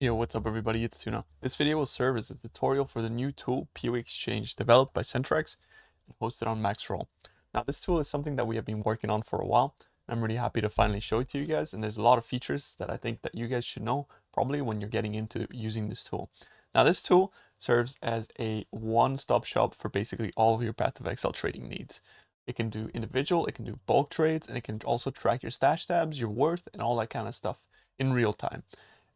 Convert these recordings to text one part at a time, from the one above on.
Yo, what's up everybody, it's Tuna. This video will serve as a tutorial for the new tool PoExchange developed by Centrex and hosted on Maxroll. Now this tool is something that we have been working on for a while. I'm really happy to finally show it to you guys, and there's a lot of features that I think that you guys should know probably when you're getting into using this tool. Now this tool serves as a one-stop shop for basically all of your Path of Excel trading needs. It can do individual, it can do bulk trades, and it can also track your stash tabs, your worth, and all that kind of stuff in real time.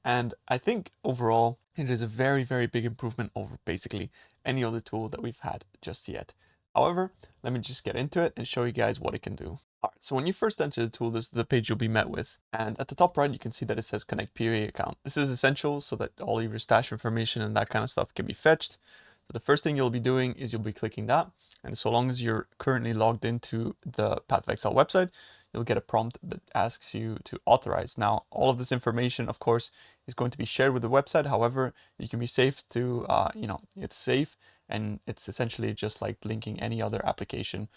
And I think overall, it is a very, very big improvement over basically any other tool that we've had just yet. However, let me just get into it and show you guys what it can do. Alright, so when you first enter the tool, this is the page you'll be met with. And at the top right, you can see that it says connect POE account. This is essential so that all of your stash information and that kind of stuff can be fetched. So the first thing you'll be doing is you'll be clicking that. And so long as you're currently logged into the Path of Excel website, you'll get a prompt that asks you to authorize. Now, all of this information, of course, is going to be shared with the website. However, you can be safe to, it's safe, and it's essentially just like linking any other application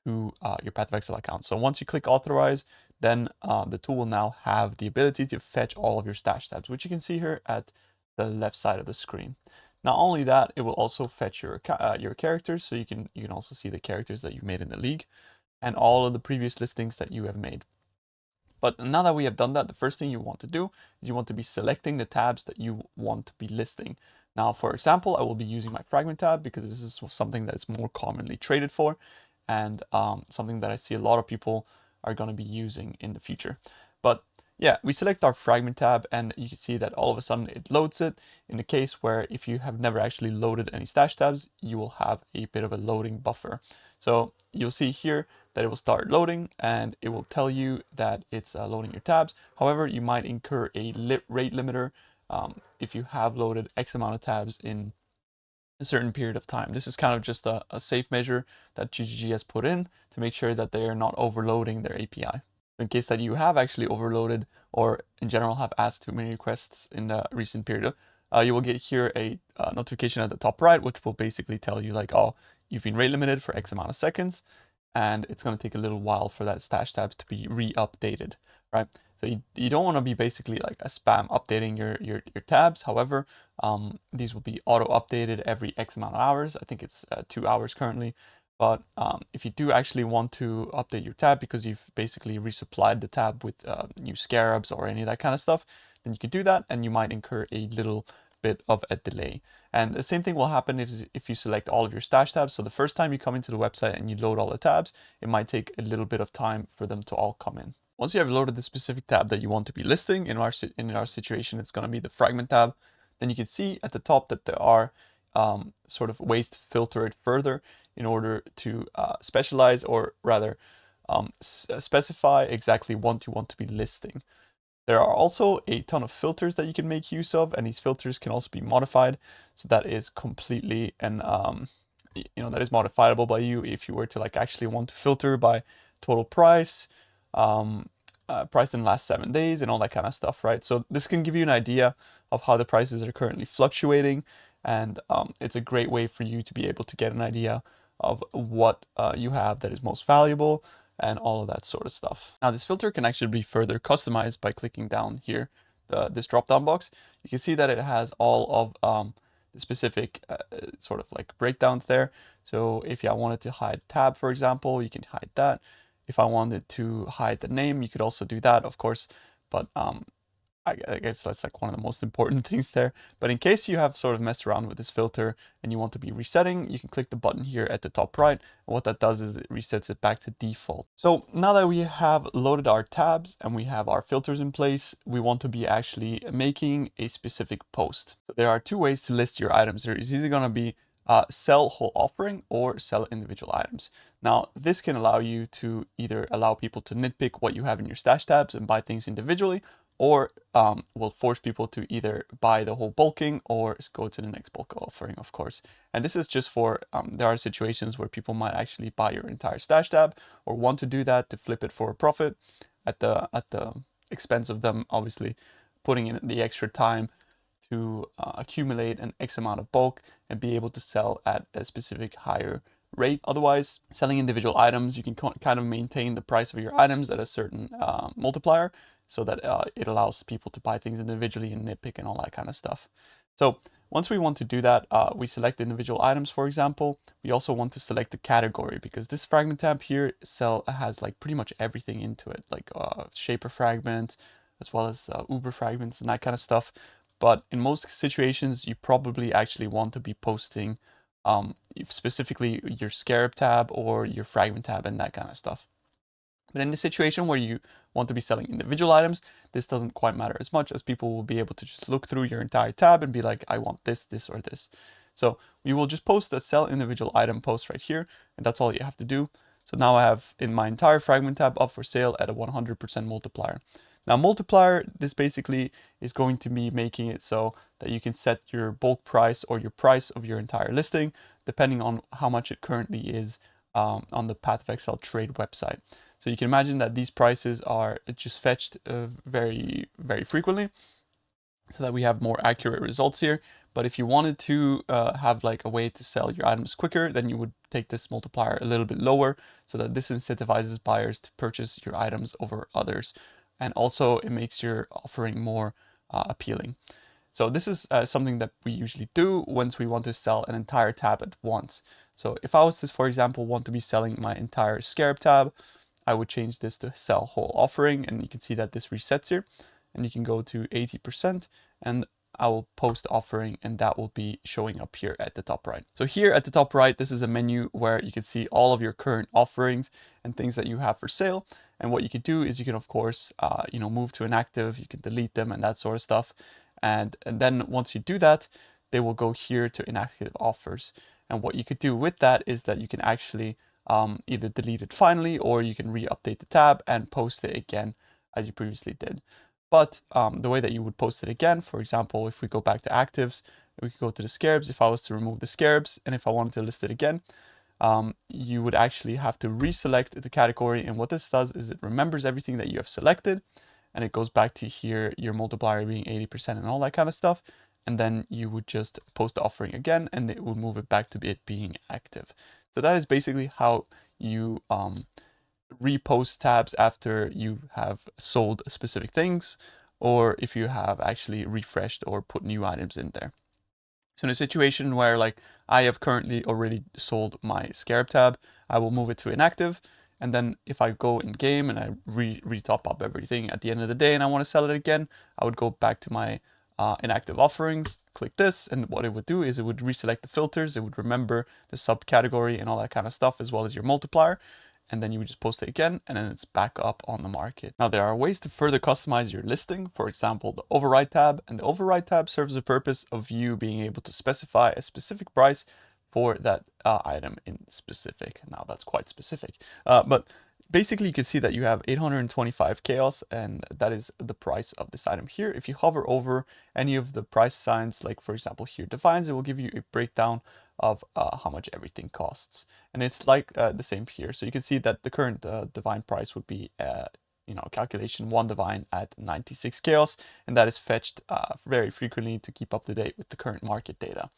to your Path of Excel account. So once you click authorize, then the tool will now have the ability to fetch all of your stash tabs, which you can see here at the left side of the screen. Not only that, it will also fetch your characters, so you can also see the characters that you made in the league and all of the previous listings that you have made. But now that we have done that, the first thing you want to do is you want to be selecting the tabs that you want to be listing. Now, for example, I will be using my fragment tab because this is something that is more commonly traded for, and something that I see a lot of people are going to be using in the future. But yeah, we select our fragment tab and you can see that all of a sudden it loads it. In the case where if you have never actually loaded any stash tabs, you will have a bit of a loading buffer. So you'll see here that it will start loading and it will tell you that it's loading your tabs. However, you might incur a rate limiter if you have loaded X amount of tabs in a certain period of time. This is kind of just a safe measure that GGG has put in to make sure that they are not overloading their API. In case that you have actually overloaded or in general have asked too many requests in the recent period, you will get here a notification at the top right, which will basically tell you like, oh, you've been rate limited for X amount of seconds, and it's going to take a little while for that stash tabs to be re-updated, right? So you don't want to be basically like a spam updating your tabs. However, these will be auto updated every X amount of hours. I think it's 2 hours currently. But if you do actually want to update your tab because you've basically resupplied the tab with new scarabs or any of that kind of stuff, then you can do that, and you might incur a little bit of a delay. And the same thing will happen if you select all of your stash tabs. So the first time you come into the website and you load all the tabs, it might take a little bit of time for them to all come in. Once you have loaded the specific tab that you want to be listing, in our situation, it's going to be the fragment tab. Then you can see at the top that there are sort of ways to filter it further in order to specialize, or rather specify exactly what you want to be listing. There are also a ton of filters that you can make use of, and these filters can also be modified. So that is completely that is modifiable by you if you were to like actually want to filter by total price, price in the last 7 days, and all that kind of stuff, right? So this can give you an idea of how the prices are currently fluctuating, and it's a great way for you to be able to get an idea of what you have that is most valuable and all of that sort of stuff. Now this filter can actually be further customized by clicking down here, this drop down box. You can see that it has all of the specific sort of like breakdowns there. So if I wanted to hide tab, for example, you can hide that. If I wanted to hide the name, you could also do that, of course, but I guess that's like one of the most important things there. But in case you have sort of messed around with this filter and you want to be resetting, you can click the button here at the top right. And what that does is it resets it back to default. So now that we have loaded our tabs and we have our filters in place, we want to be actually making a specific post. So there are two ways to list your items. There is either going to be sell whole offering or sell individual items. Now, this can allow you to either allow people to nitpick what you have in your stash tabs and buy things individually, or will force people to either buy the whole bulking or go to the next bulk offering, of course. And this is just for, there are situations where people might actually buy your entire stash tab or want to do that to flip it for a profit at the expense of them obviously putting in the extra time to accumulate an X amount of bulk and be able to sell at a specific higher rate. Otherwise, selling individual items, you can kind of maintain the price of your items at a certain multiplier. so that it allows people to buy things individually and nitpick and all that kind of stuff. So once we want to do that, we select individual items, for example. We also want to select the category, because this fragment tab here has like pretty much everything into it, like shaper fragments, as well as Uber fragments and that kind of stuff. But in most situations, you probably actually want to be posting specifically your scarab tab or your fragment tab and that kind of stuff. But in the situation where you want to be selling individual items, this doesn't quite matter as much, as people will be able to just look through your entire tab and be like, I want this, this, or this. So we will just post a sell individual item post right here, and that's all you have to do. So now I have in my entire fragment tab up for sale at a 100% multiplier. Now multiplier, this basically is going to be making it so that you can set your bulk price or your price of your entire listing, depending on how much it currently is on the Path of Excel trade website. So you can imagine that these prices are just fetched very, very frequently, so that we have more accurate results here. But if you wanted to have like a way to sell your items quicker, then you would take this multiplier a little bit lower, so that this incentivizes buyers to purchase your items over others. And also it makes your offering more appealing. So this is something that we usually do once we want to sell an entire tab at once. So if I was to, for example, want to be selling my entire scarab tab, I would change this to sell whole offering, and you can see that this resets here, and you can go to 80%, and I will post offering, and that will be showing up here at the top right. So here at the top right, this is a menu where you can see all of your current offerings and things that you have for sale. And what you can do is you can, of course, move to inactive, you can delete them and that sort of stuff. And then once you do that, they will go here to inactive offers. And what you could do with that is that you can actually either delete it finally, or you can re-update the tab and post it again as you previously did. But the way that you would post it again, for example, if we go back to actives, we could go to the scarabs. If I was to remove the scarabs and if I wanted to list it again, you would actually have to reselect the category. And what this does is it remembers everything that you have selected, and it goes back to here, your multiplier being 80% and all that kind of stuff. And then you would just post the offering again, and it would move it back to it being active. So that is basically how you repost tabs after you have sold specific things, or if you have actually refreshed or put new items in there. So in a situation where like I have currently already sold my scarab tab, I will move it to inactive. And then if I go in game and I re-top up everything at the end of the day and I want to sell it again, I would go back to my inactive offerings, click this, and what it would do is it would reselect the filters, it would remember the subcategory and all that kind of stuff, as well as your multiplier. And then you would just post it again, and then it's back up on the market. Now there are ways to further customize your listing. For example, the override tab, and the override tab serves the purpose of you being able to specify a specific price for that item in specific. Now that's quite specific, but basically you can see that you have 825 chaos, and that is the price of this item here. If you hover over any of the price signs, like for example here defines, it will give you a breakdown of how much everything costs. And it's like the same here. So you can see that the current divine price would be calculation 1 divine at 96 chaos, and that is fetched very frequently to keep up to date with the current market data.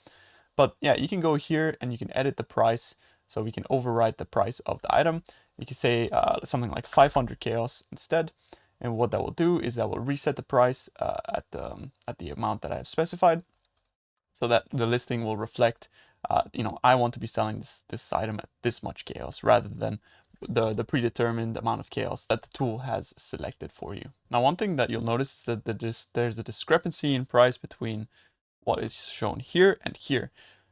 But yeah, you can go here and you can edit the price. So we can override the price of the item. You can say something like 500 chaos instead. And what that will do is that will reset the price at the amount that I have specified, so that the listing will reflect, I want to be selling this item at this much chaos, rather than the predetermined amount of chaos that the tool has selected for you. Now, one thing that you'll notice is that there's a discrepancy in price between what is shown here and here.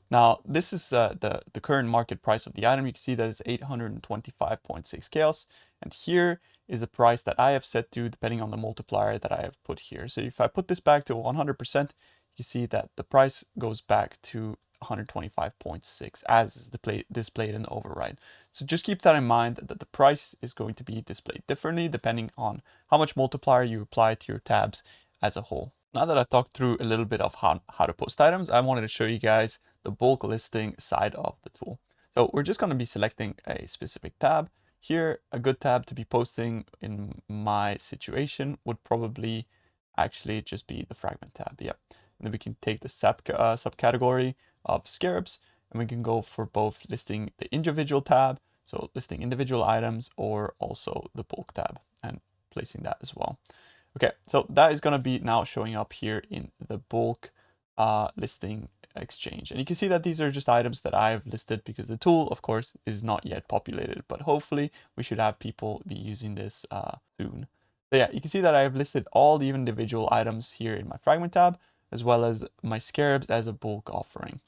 Now, this is the current market price of the item. You can see that it's 825.6 chaos. And here is the price that I have set to, depending on the multiplier that I have put here. So if I put this back to 100%, you see that the price goes back to 125.6 as is displayed in the override. So just keep that in mind, that the price is going to be displayed differently depending on how much multiplier you apply to your tabs as a whole. Now that I've talked through a little bit of how to post items, I wanted to show you guys the bulk listing side of the tool. So we're just going to be selecting a specific tab. Here, a good tab to be posting in my situation would probably actually just be the fragment tab. Yep. And then we can take the subcategory of scarabs, and we can go for both listing the individual tab, so listing individual items, or also the bulk tab and placing that as well. Okay, so that is going to be now showing up here in the bulk listing exchange. And you can see that these are just items that I've listed because the tool, of course, is not yet populated, but hopefully we should have people be using this soon. So yeah, you can see that I've listed all the individual items here in my fragment tab, as well as my scarabs as a bulk offering.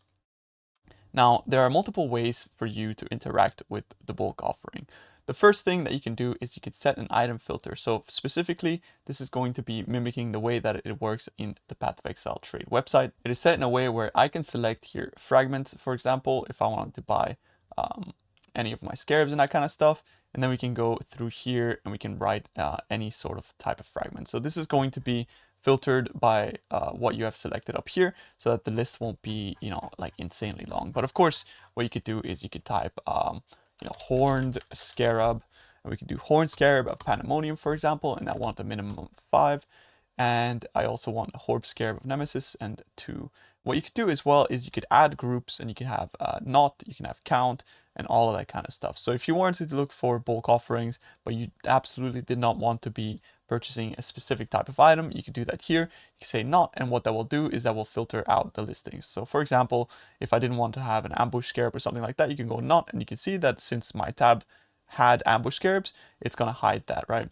Now, there are multiple ways for you to interact with the bulk offering. The first thing that you can do is you could set an item filter. So specifically, this is going to be mimicking the way that it works in the Path of Exile trade website. It is set in a way where I can select here fragments, for example, if I wanted to buy any of my scarabs and that kind of stuff. And then we can go through here and we can write any sort of type of fragment. So this is going to be filtered by what you have selected up here so that the list won't be, like insanely long. But of course, what you could do is you could type, horned scarab, and we could do horned scarab of pandemonium, for example, and I want a minimum of 5. And I also want a horned scarab of nemesis and 2. What you could do as well is you could add groups and you can have not, you can have count, and all of that kind of stuff. So if you wanted to look for bulk offerings, but you absolutely did not want to be purchasing a specific type of item, you could do that here. You can say not, and what that will do is that will filter out the listings. So for example, if I didn't want to have an ambush scarab or something like that, you can go not, and you can see that since my tab had ambush scarabs, it's going to hide that, right?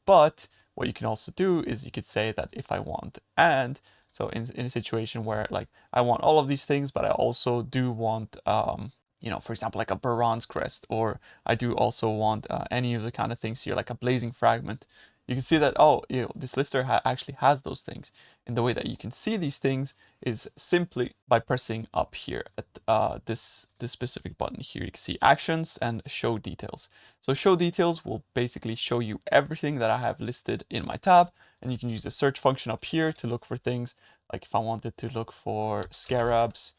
But what you can also do is you could say that if I want and, so in a situation where like I want all of these things, but I also do want, for example, like a Baron's crest, or I do also want any of the kind of things here, like a blazing fragment. You can see that, oh, this lister actually has those things. And the way that you can see these things is simply by pressing up here at this specific button here. You can see actions and show details. So show details will basically show you everything that I have listed in my tab. And you can use the search function up here to look for things. Like if I wanted to look for scarabs,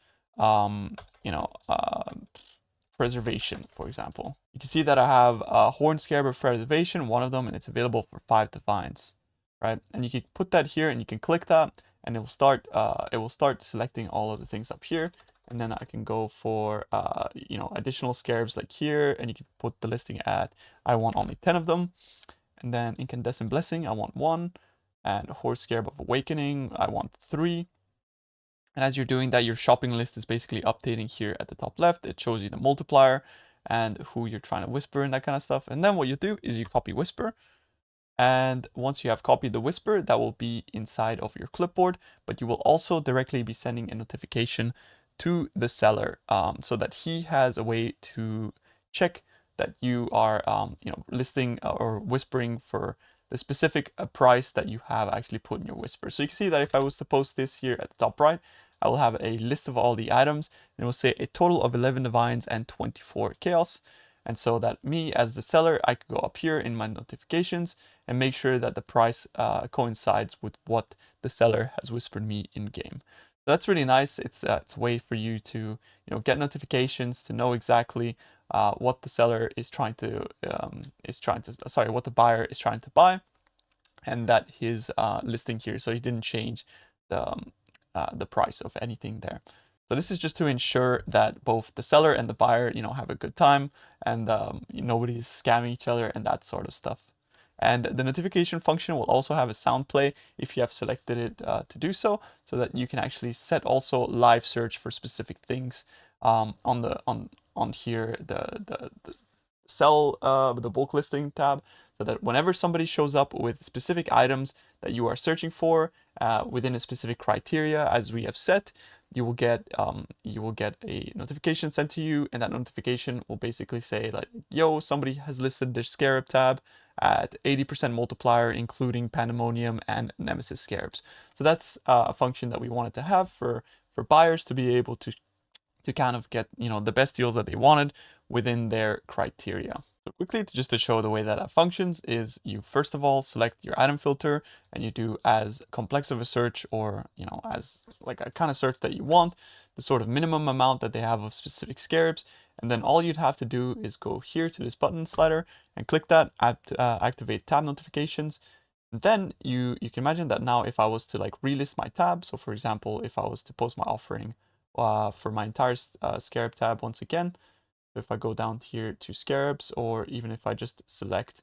preservation, for example. You can see that I have a horn scarab of preservation, one of them, and it's available for 5 divines, right? And you can put that here and you can click that and it will start selecting all of the things up here. And then I can go for, additional scarabs like here, and you can put the listing at, I want only 10 of them. And then incandescent blessing, I want 1. And horse scarab of awakening, I want 3. And as you're doing that, your shopping list is basically updating here at the top left. It shows you the multiplier and who you're trying to whisper and that kind of stuff. And then what you do is you copy whisper. And once you have copied the whisper, that will be inside of your clipboard, but you will also directly be sending a notification to the seller so that he has a way to check that you are, listing or whispering for the specific price that you have actually put in your whisper. So you can see that if I was to post this here at the top right, I will have a list of all the items, and it will say a total of 11 divines and 24 chaos. And so that me as the seller, I could go up here in my notifications and make sure that the price coincides with what the seller has whispered me in game. So that's really nice. It's a way for you to get notifications, to know exactly what the seller is trying to what the buyer is trying to buy, and that his listing here, so he didn't change the price of anything there. So this is just to ensure that both the seller and the buyer, have a good time, and nobody's scamming each other and that sort of stuff. And the notification function will also have a sound play if you have selected it to do so that you can actually set also live search for specific things on here the sell the bulk listing tab, so that whenever somebody shows up with specific items that you are searching for within a specific criteria as we have set, you will get a notification sent to you, and that notification will basically say like, yo, somebody has listed their scarab tab at 80% multiplier, including pandemonium and nemesis scarabs. So that's a function that we wanted to have for buyers to be able to kind of get the best deals that they wanted within their criteria. So quickly, just to show the way that functions is you first of all select your item filter, and you do as complex of a search, or as like a kind of search that you want, the sort of minimum amount that they have of specific scarabs. And then all you'd have to do is go here to this button slider and click that, activate tab notifications. And then you can imagine that now if I was to like relist my tab, so for example, if I was to post my offering for my entire scarab tab once again, if I go down here to scarabs, or even if I just select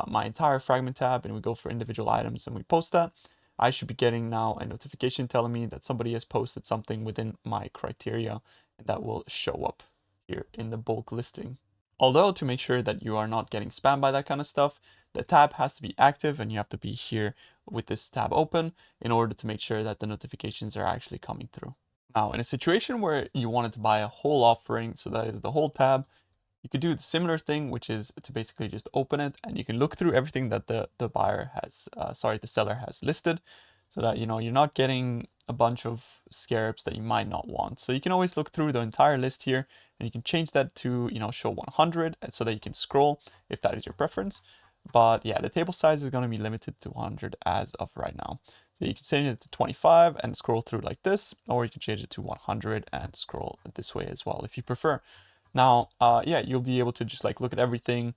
my entire fragment tab and we go for individual items and we post that, I should be getting now a notification telling me that somebody has posted something within my criteria, and that will show up here in the bulk listing. Although, to make sure that you are not getting spammed by that kind of stuff, the tab has to be active and you have to be here with this tab open in order to make sure that the notifications are actually coming through. Now, in a situation where you wanted to buy a whole offering, so that is the whole tab, you could do the similar thing, which is to basically just open it and you can look through everything that the buyer has, the seller has listed, so that, you know, you're not getting a bunch of scarabs that you might not want. So you can always look through the entire list here and you can change that to, you know, show 100 so that you can scroll if that is your preference. But yeah, the table size is going to be limited to 100 as of right now. So you can change it to 25 and scroll through like this, or you can change it to 100 and scroll this way as well if you prefer. Now, yeah, you'll be able to just like look at everything,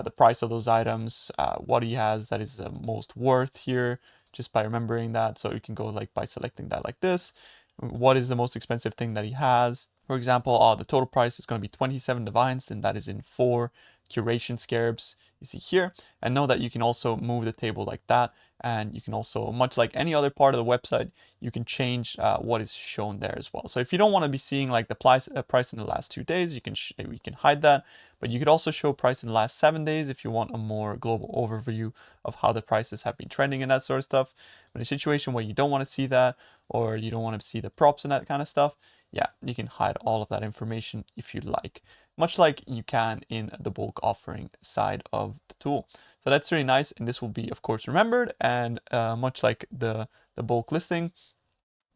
the price of those items, what he has that is the most worth here, just by remembering that. So you can go like by selecting that like this. What is the most expensive thing that he has? For example, the total price is going to be 27 divines, and that is in 4 curation scarabs you see here. And know that you can also move the table like that, and you can also, much like any other part of the website, you can change what is shown there as well. So if you don't want to be seeing like the price in the last 2 days, you can hide that. But you could also show price in the last 7 days if you want a more global overview of how the prices have been trending and that sort of stuff. But in a situation where you don't want to see that, or you don't want to see the props and that kind of stuff, yeah, you can hide all of that information if you like, much like you can in the bulk offering side of the tool. So that's really nice, and this will be, of course, remembered, and much like the bulk listing,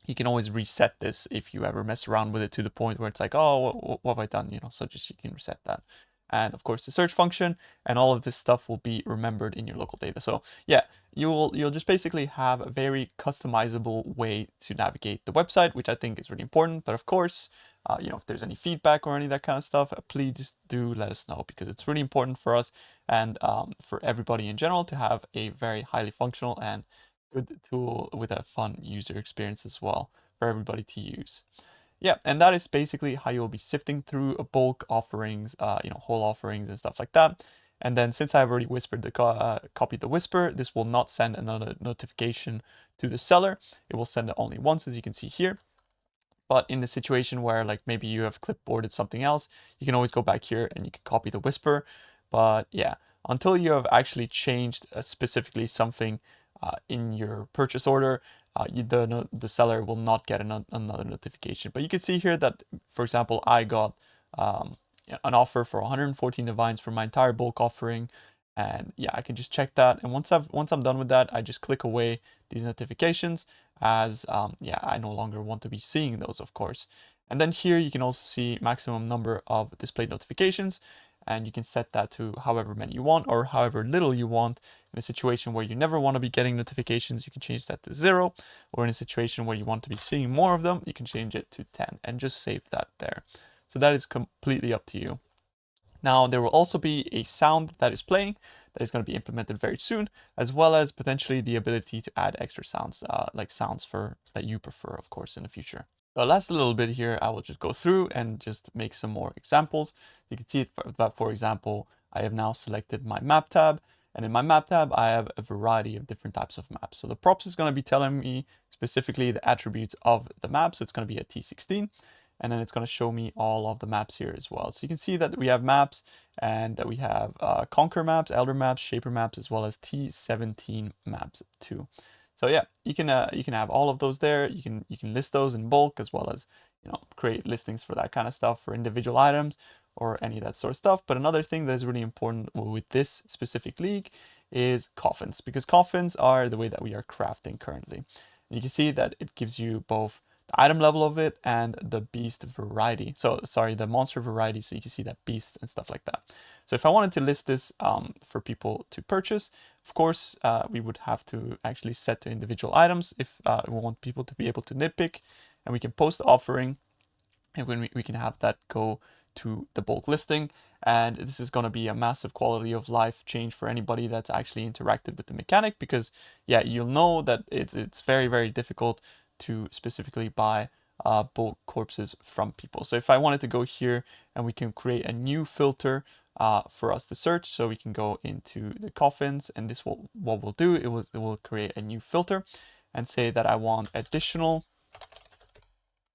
you can always reset this if you ever mess around with it to the point where it's like, oh, what have I done? You know, so just you can reset that. And of course the search function and all of this stuff will be remembered in your local data. So yeah, you'll just basically have a very customizable way to navigate the website, which I think is really important. But of course, you know, if there's any feedback or any of that kind of stuff, please do let us know, because it's really important for us and for everybody in general to have a very highly functional and good tool with a fun user experience as well for everybody to use. Yeah, and that is basically how you'll be sifting through bulk offerings, you know, whole offerings and stuff like that. And then since I've already whispered copied the whisper, this will not send another notification to the seller. It will send it only once, as you can see here. But in the situation where like maybe you have clipboarded something else, you can always go back here and you can copy the whisper. But yeah, until you have actually changed specifically something in your purchase order, the seller will not get another notification. But you can see here that, for example, I got an offer for 114 divines for my entire bulk offering. And yeah, I can just check that. And once I'm done with that, I just click away these notifications, as yeah, I no longer want to be seeing those, of course. And then here you can also see maximum number of displayed notifications, and you can set that to however many you want or however little you want. In a situation where you never want to be getting notifications, you can change that to 0, or in a situation where you want to be seeing more of them, you can change it to 10 and just save that there. So that is completely up to you. Now, there will also be a sound that is playing that is going to be implemented very soon, as well as potentially the ability to add extra sounds, like sounds that you prefer, of course, in the future. The last little bit here, I will just go through and just make some more examples. You can see that, for example, I have now selected my map tab, and in my map tab, I have a variety of different types of maps. So the props is going to be telling me specifically the attributes of the map. So it's going to be a T16. And then it's going to show me all of the maps here as well. So you can see that we have maps, and that we have Conquer maps, Elder maps, Shaper maps, as well as T17 maps too. So yeah, you can have all of those there. You can list those in bulk, as well as, you know, create listings for that kind of stuff for individual items or any of that sort of stuff. But another thing that is really important with this specific league is coffins, because coffins are the way that we are crafting currently. And you can see that it gives you both the item level of it and the beast variety. So sorry, the monster variety. So you can see that beast and stuff like that. So if I wanted to list this for people to purchase, of course, we would have to actually set to individual items if we want people to be able to nitpick, and we can post the offering, and when we can have that go to the bulk listing. And this is going to be a massive quality of life change for anybody that's actually interacted with the mechanic, because yeah, you'll know that it's very, very difficult to specifically buy bulk corpses from people. So if I wanted to go here and we can create a new filter for us to search, so we can go into the coffins, and this will, what we'll do, it will create a new filter and say that I want additional.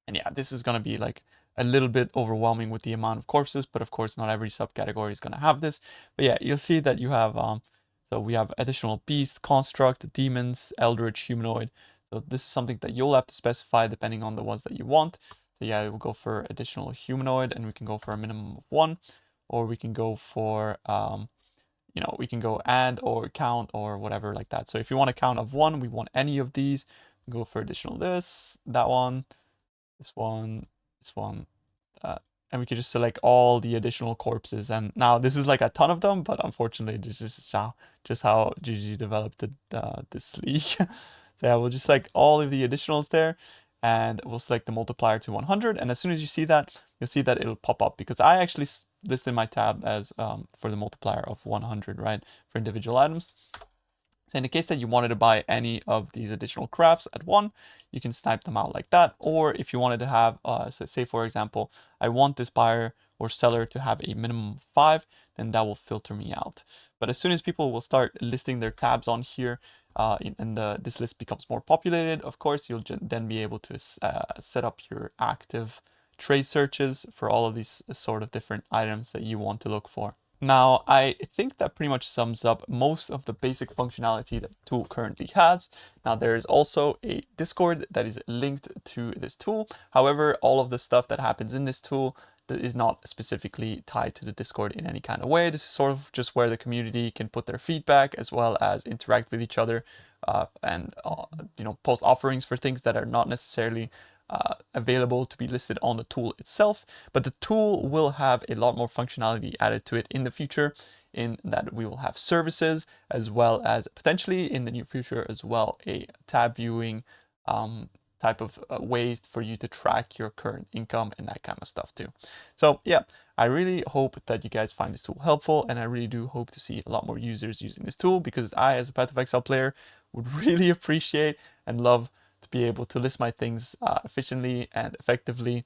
And yeah, this is going to be like a little bit overwhelming with the amount of corpses, but of course not every subcategory is going to have this. But yeah, you'll see that you have so we have additional beast, construct, demons, eldritch, humanoid. So this is something that you'll have to specify depending on the ones that you want. So yeah, we'll go for additional humanoid, and we can go for a minimum of 1, or we can go for you know, we can go and or count or whatever like that. So if you want a count of 1, we want any of these, go for additional this, that one, this one, this one, and we can just select all the additional corpses. And now this is like a ton of them, but unfortunately this is just how GG developed this league. So yeah, we'll just select all of the additionals there, and we'll select the multiplier to 100. And as soon as you see that, you'll see that it'll pop up, because I actually listed my tab as for the multiplier of 100, right, for individual items. So in the case that you wanted to buy any of these additional crafts at 1, you can snipe them out like that. Or if you wanted to have, so say for example, I want this buyer or seller to have a minimum of 5, then that will filter me out. But as soon as people will start listing their tabs on here, and this list becomes more populated, of course, you'll then be able to set up your active trade searches for all of these sort of different items that you want to look for. Now, I think that pretty much sums up most of the basic functionality that the tool currently has. Now, there is also a Discord that is linked to this tool. However, all of the stuff that happens in this tool that is not specifically tied to the Discord in any kind of way. This is sort of just where the community can put their feedback as well as interact with each other, and you know, post offerings for things that are not necessarily available to be listed on the tool itself. But the tool will have a lot more functionality added to it in the future, in that we will have services, as well as potentially in the near future as well a tab viewing type of way for you to track your current income and that kind of stuff too. So yeah, I really hope that you guys find this tool helpful, and I really do hope to see a lot more users using this tool, because I, as a Path of Exile player, would really appreciate and love to be able to list my things efficiently and effectively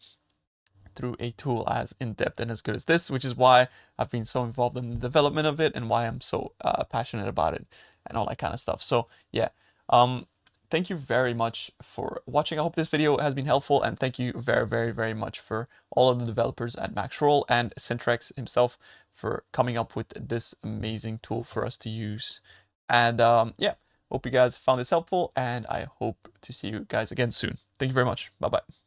through a tool as in-depth and as good as this, which is why I've been so involved in the development of it and why I'm so passionate about it and all that kind of stuff. So yeah, thank you very much for watching. I hope this video has been helpful, and thank you very much for all of the developers at Maxroll and Centrex himself for coming up with this amazing tool for us to use. And yeah, hope you guys found this helpful, and I hope to see you guys again soon. Thank you very much. Bye bye.